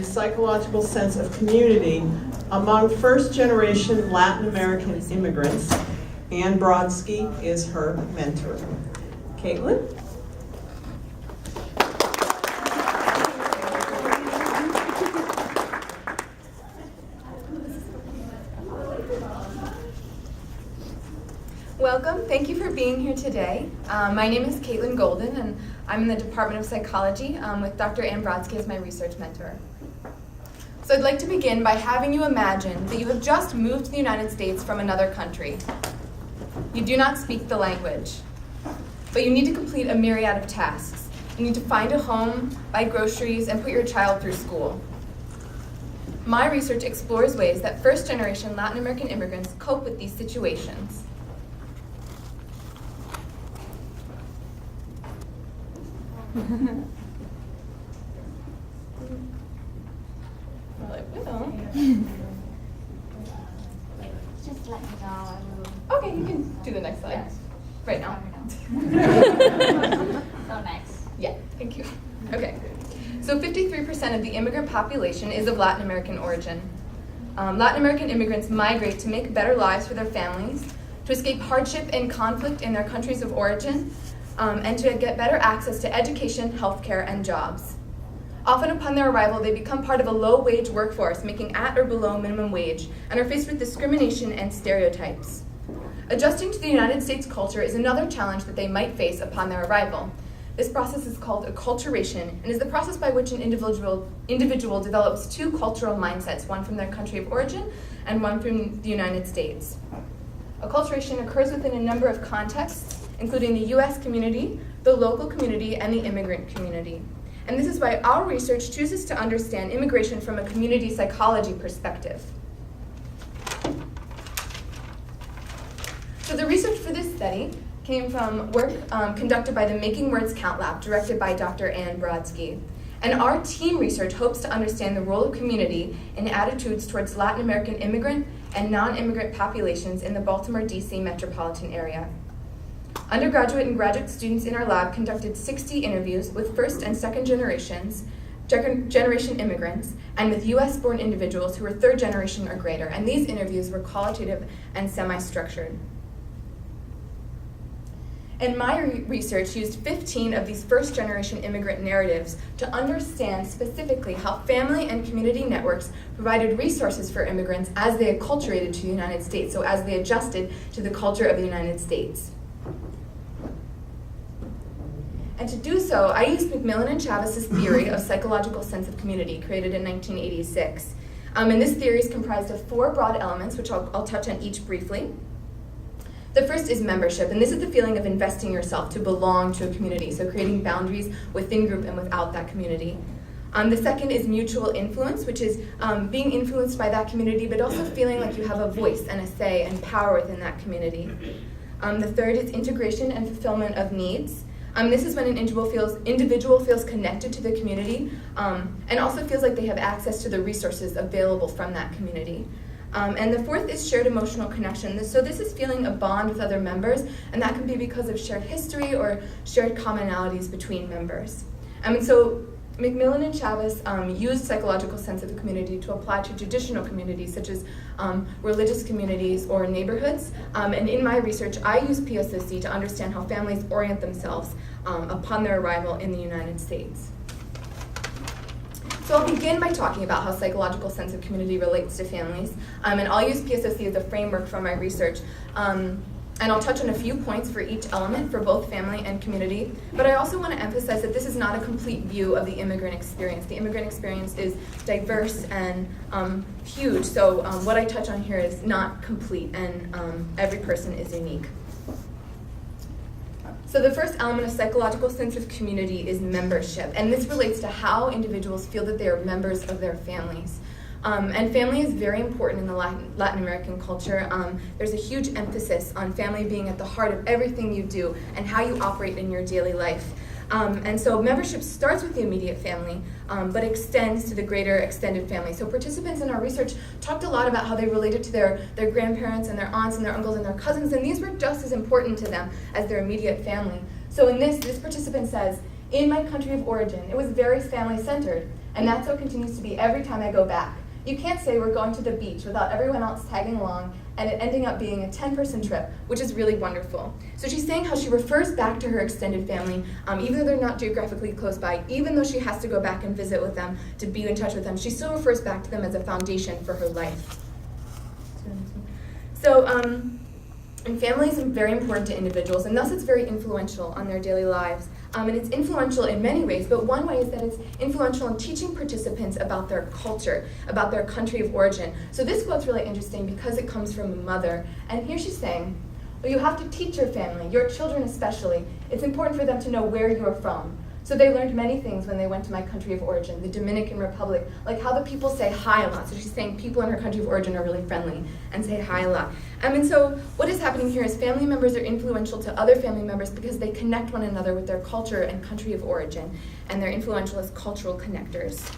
and psychological sense of community among first-generation Latin American immigrants. Ann Brodsky is her mentor. Caitlin? Welcome. Thank you for being here today. My name is Caitlin Golden, and I'm in the Department of Psychology with Dr. Ann Brodsky as my research mentor. So I'd like to begin by having you imagine that you have just moved to the United States from another country. You do not speak the language, but you need to complete a myriad of tasks. You need to find a home, buy groceries, and put your child through school. My research explores ways that first-generation Latin American immigrants cope with these situations. Well, I will. Just let me know. I will. Okay, you can do the next slide. Yes. Right now. So next. Yeah, thank you. Okay. So 53% of the immigrant population is of Latin American origin. Latin American immigrants migrate to make better lives for their families, to escape hardship and conflict in their countries of origin, and to get better access to education, healthcare, and jobs. Often upon their arrival, they become part of a low-wage workforce, making at or below minimum wage, and are faced with discrimination and stereotypes. Adjusting to the United States culture is another challenge that they might face upon their arrival. This process is called acculturation, and is the process by which an individual develops two cultural mindsets, one from their country of origin and one from the United States. Acculturation occurs within a number of contexts, including the U.S. community, the local community, and the immigrant community. And this is why our research chooses to understand immigration from a community psychology perspective. So the research for this study came from work conducted by the Making Words Count Lab, directed by Dr. Ann Brodsky. And our team research hopes to understand the role of community in attitudes towards Latin American immigrant and non-immigrant populations in the Baltimore, D.C. metropolitan area. Undergraduate and graduate students in our lab conducted 60 interviews with first and second generation immigrants and with US-born individuals who were third generation or greater, and these interviews were qualitative and semi-structured. And my research used 15 of these first-generation immigrant narratives to understand specifically how family and community networks provided resources for immigrants as they acculturated to the United States, so as they adjusted to the culture of the United States. And to do so, I used McMillan and Chavez's theory of psychological sense of community, created in 1986. And this theory is comprised of 4 broad elements, which I'll touch on each briefly. The first is membership, and this is the feeling of investing yourself to belong to a community, so creating boundaries within group and without that community. The second is mutual influence, which is being influenced by that community, but also feeling like you have a voice and a say and power within that community. The third is integration and fulfillment of needs. This is when an individual feels connected to the community and also feels like they have access to the resources available from that community. And the fourth is shared emotional connection. So this is feeling a bond with other members, and that can be because of shared history or shared commonalities between members. And so McMillan and Chavez used psychological sense of the community to apply to traditional communities such as religious communities or neighborhoods. And in my research, I use PSOC to understand how families orient themselves upon their arrival in the United States. So I'll begin by talking about how psychological sense of community relates to families, and I'll use PSOC as a framework for my research. And I'll touch on a few points for each element for both family and community, but I also want to emphasize that this is not a complete view of the immigrant experience. The immigrant experience is diverse and huge, so what I touch on here is not complete, and every person is unique. So the first element of psychological sense of community is membership, and this relates to how individuals feel that they are members of their families. And family is very important in the Latin American culture. There's a huge emphasis on family being at the heart of everything you do and how you operate in your daily life. And so membership starts with the immediate family, but extends to the greater extended family. So participants in our research talked a lot about how they related to their grandparents and their aunts and their uncles and their cousins, and these were just as important to them as their immediate family. So in this participant says, in my country of origin, it was very family-centered. And that's how it continues to be every time I go back. You can't say we're going to the beach without everyone else tagging along and it ending up being a 10-person trip, which is really wonderful. So she's saying how she refers back to her extended family, even though they're not geographically close by, even though she has to go back and visit with them, to be in touch with them, she still refers back to them as a foundation for her life. So, and family is very important to individuals, and thus it's very influential on their daily lives. And it's influential in many ways, but one way is that it's influential in teaching participants about their culture, about their country of origin. So this quote's really interesting because it comes from a mother, and here she's saying, well, you have to teach your family, your children especially. It's important for them to know where you're from. So they learned many things when they went to my country of origin, the Dominican Republic, like how the people say hi a lot. So she's saying people in her country of origin are really friendly and say hi a lot. And so what is happening here is family members are influential to other family members because they connect one another with their culture and country of origin, and they're influential as cultural connectors.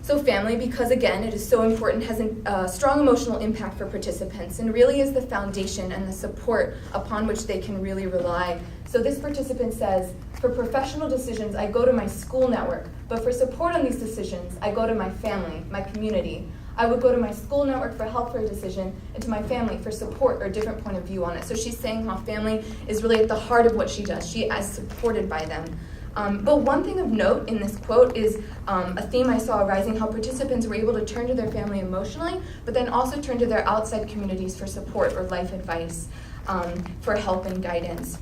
So family, because again, it is so important, has a strong emotional impact for participants and really is the foundation and the support upon which they can really rely. So this participant says, for professional decisions, I go to my school network, but for support on these decisions, I go to my family, my community. I would go to my school network for help for a decision and to my family for support or a different point of view on it. So she's saying how family is really at the heart of what she does. She is supported by them. But one thing of note in this quote is a theme I saw arising, how participants were able to turn to their family emotionally, but then also turn to their outside communities for support or life advice, for help and guidance.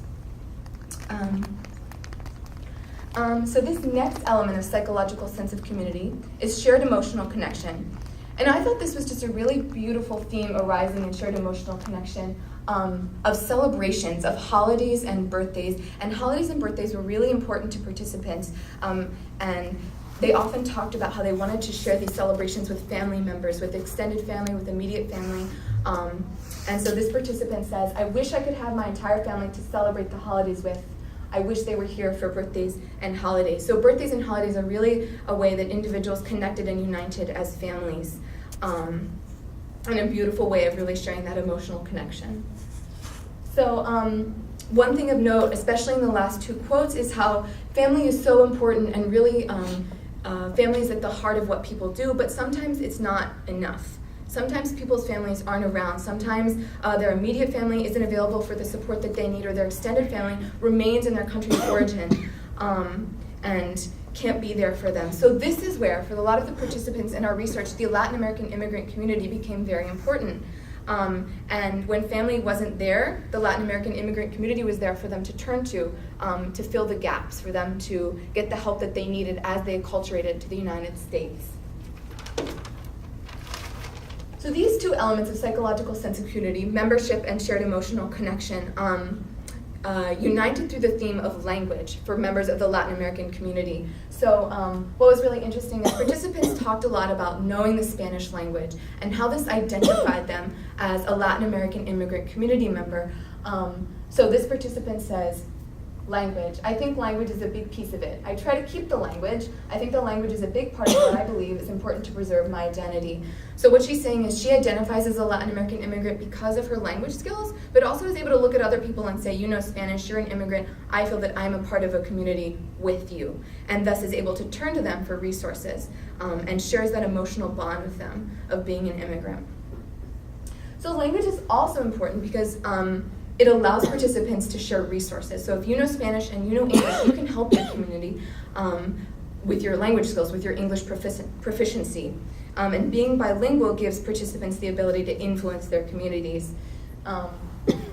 So this next element of psychological sense of community is shared emotional connection. And I thought this was just a really beautiful theme arising in shared emotional connection of celebrations, of holidays and birthdays. And holidays and birthdays were really important to participants. And they often talked about how they wanted to share these celebrations with family members, with extended family, with immediate family. And so this participant says, I wish I could have my entire family to celebrate the holidays with. I wish they were here for birthdays and holidays. So birthdays and holidays are really a way that individuals connected and united as families, and a beautiful way of really sharing that emotional connection. So one thing of note, especially in the last two quotes, is how family is so important and really family is at the heart of what people do, but sometimes it's not enough. Sometimes people's families aren't around. Sometimes their immediate family isn't available for the support that they need, or their extended family remains in their country of origin and can't be there for them. So this is where, for a lot of the participants in our research, the Latin American immigrant community became very important. And when family wasn't there, the Latin American immigrant community was there for them to turn to fill the gaps, for them to get the help that they needed as they acculturated to the United States. So these two elements of psychological sense of community, membership and shared emotional connection, united through the theme of language for members of the Latin American community. So what was really interesting is participants talked a lot about knowing the Spanish language and how this identified them as a Latin American immigrant community member. So this participant says, language. I think language is a big piece of it. I try to keep the language. I think the language is a big part of what I believe is important to preserve my identity. So what she's saying is she identifies as a Latin American immigrant because of her language skills, but also is able to look at other people and say, you know Spanish, you're an immigrant, I feel that I'm a part of a community with you, and thus is able to turn to them for resources and shares that emotional bond with them of being an immigrant. So language is also important because it allows participants to share resources. So if you know Spanish and you know English, you can help your community with your language skills, with your English proficiency. And being bilingual gives participants the ability to influence their communities.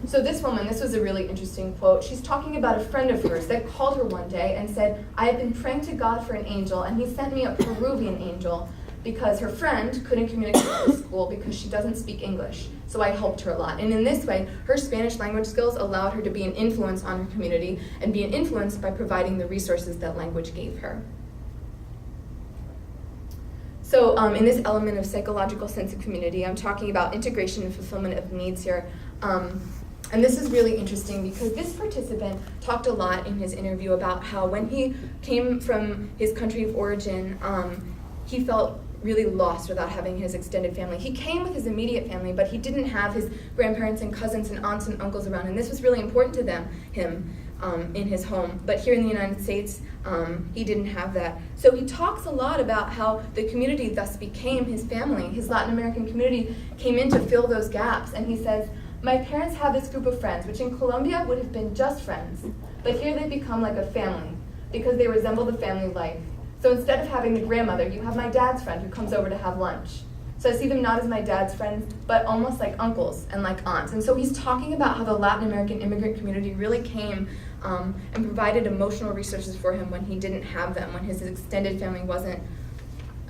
So this woman, this was a really interesting quote. She's talking about a friend of hers that called her one day and said, I have been praying to God for an angel, and he sent me a Peruvian angel because her friend couldn't communicate with school because she doesn't speak English. So I helped her a lot. And in this way, her Spanish language skills allowed her to be an influence on her community and be an influence by providing the resources that language gave her. So in this element of psychological sense of community, I'm talking about integration and fulfillment of needs here. And this is really interesting because this participant talked a lot in his interview about how when he came from his country of origin, he felt really lost without having his extended family. He came with his immediate family, but he didn't have his grandparents and cousins and aunts and uncles around, and this was really important to him. in his home. But here in the United States, he didn't have that. So he talks a lot about how the community thus became his family. His Latin American community came in to fill those gaps. And he says, my parents have this group of friends, which in Colombia would have been just friends. But here they become like a family because they resemble the family life. So instead of having the grandmother, you have my dad's friend who comes over to have lunch. So I see them not as my dad's friends, but almost like uncles and like aunts. And so he's talking about how the Latin American immigrant community really came and provided emotional resources for him when he didn't have them, when his extended family wasn't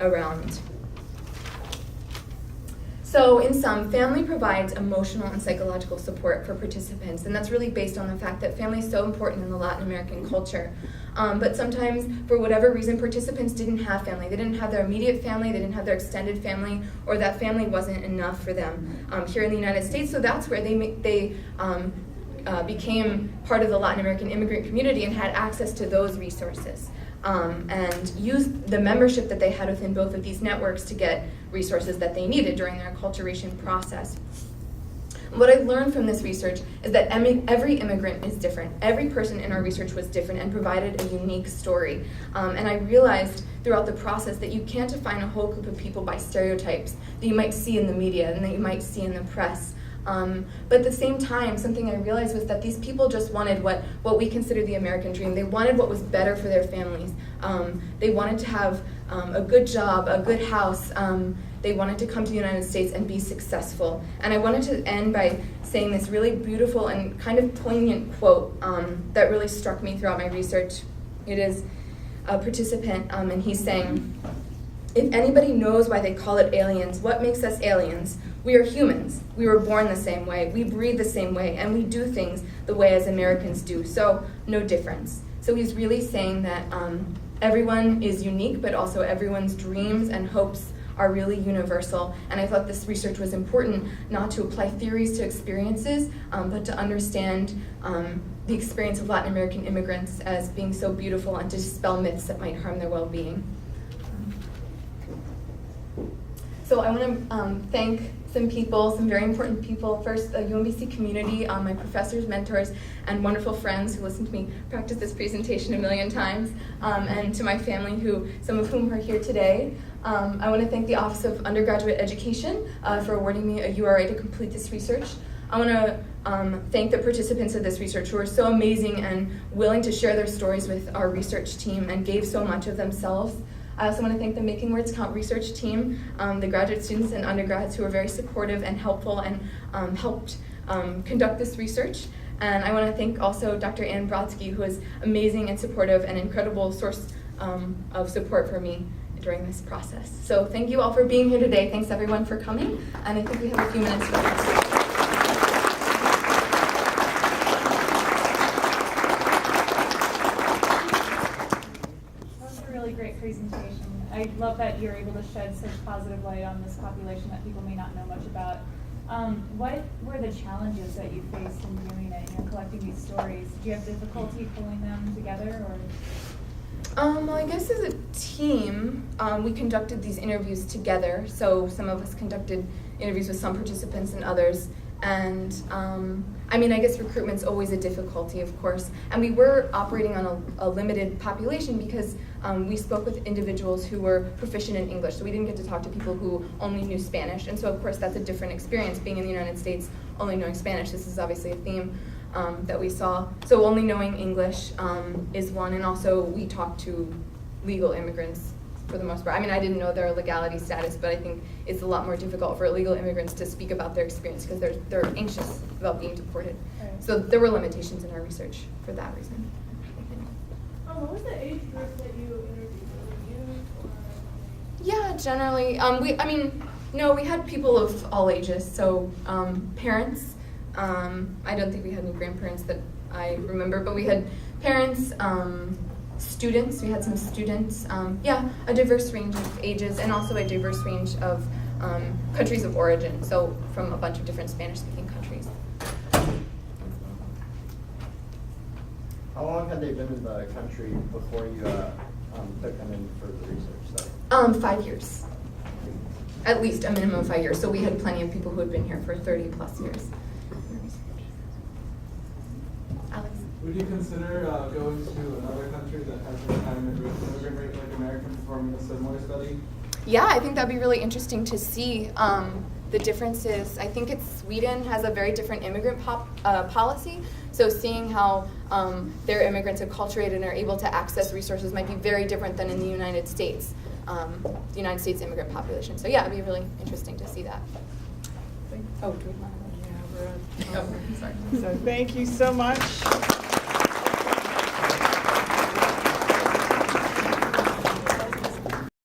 around. So in sum, family provides emotional and psychological support for participants, and that's really based on the fact that family is so important in the Latin American culture. But sometimes, for whatever reason, participants didn't have family. They didn't have their immediate family, they didn't have their extended family, or that family wasn't enough for them here in the United States. So that's where they became part of the Latin American immigrant community and had access to those resources. And used the membership that they had within both of these networks to get resources that they needed during their acculturation process. What I learned from this research is that every immigrant is different. Every person in our research was different and provided a unique story. And I realized throughout the process that you can't define a whole group of people by stereotypes that you might see in the media and that you might see in the press. But at the same time, something I realized was that these people just wanted what we consider the American dream. They wanted what was better for their families. They wanted to have a good job, a good house. They wanted to come to the United States and be successful. And I wanted to end by saying this really beautiful and kind of poignant quote that really struck me throughout my research. It is a participant, and he's saying, if anybody knows why they call it aliens, what makes us aliens? We are humans. We were born the same way. We breathe the same way. And we do things the way as Americans do. So no difference. So he's really saying that everyone is unique, but also everyone's dreams and hopes are really universal. And I thought this research was important not to apply theories to experiences, but to understand the experience of Latin American immigrants as being so beautiful and to dispel myths that might harm their well-being. So I want to thank some people, some very important people. First, the UMBC community, my professors, mentors, and wonderful friends who listened to me practice this presentation a million times, and to my family, some of whom are here today. I want to thank the Office of Undergraduate Education for awarding me a URA to complete this research. I want to thank the participants of this research who are so amazing and willing to share their stories with our research team and gave so much of themselves. I also want to thank the Making Words Count research team, the graduate students and undergrads who were very supportive and helpful and helped conduct this research. And I want to thank also Dr. Ann Brodsky, who is amazing and supportive and incredible source of support for me during this process. So thank you all for being here today. Thanks everyone for coming. And I think we have a few minutes for questions. Great presentation. I love that you're able to shed such positive light on this population that people may not know much about. What were the challenges that you faced in doing it, collecting these stories? Do you have difficulty pulling them together, or? Well, I guess as a team, we conducted these interviews together. So some of us conducted interviews with some participants and others. And I guess recruitment's always a difficulty, of course. And we were operating on a limited population because we spoke with individuals who were proficient in English. So we didn't get to talk to people who only knew Spanish. And so, of course, that's a different experience being in the United States, only knowing Spanish. This is obviously a theme that we saw. So only knowing English is one. And also we talked to legal immigrants for the most part. I didn't know their legality status, but I think it's a lot more difficult for illegal immigrants to speak about their experience because they're anxious about being deported. Right. So there were limitations in our research for that reason. What was the age group that you interviewed? Was it youth or? Yeah, generally, we had people of all ages. So parents, I don't think we had any grandparents that I remember, but we had parents, students, we had some students, a diverse range of ages and also a diverse range of countries of origin, so from a bunch of different Spanish-speaking countries. How long had they been in the country before you took them in for the research study? 5 years. At least a minimum of 5 years. So we had plenty of people who had been here for 30 plus years. Alex? Would you consider going to another country that has a high immigrant rate like America, performing a similar study? Yeah, I think that'd be really interesting to see the differences. I think Sweden has a very different immigrant policy. So seeing how their immigrants are acculturated and are able to access resources might be very different than in the United States, the United States immigrant population. So yeah, it'd be really interesting to see that. Oh, do we want to? Yeah, we're Oh, sorry. So thank you so much.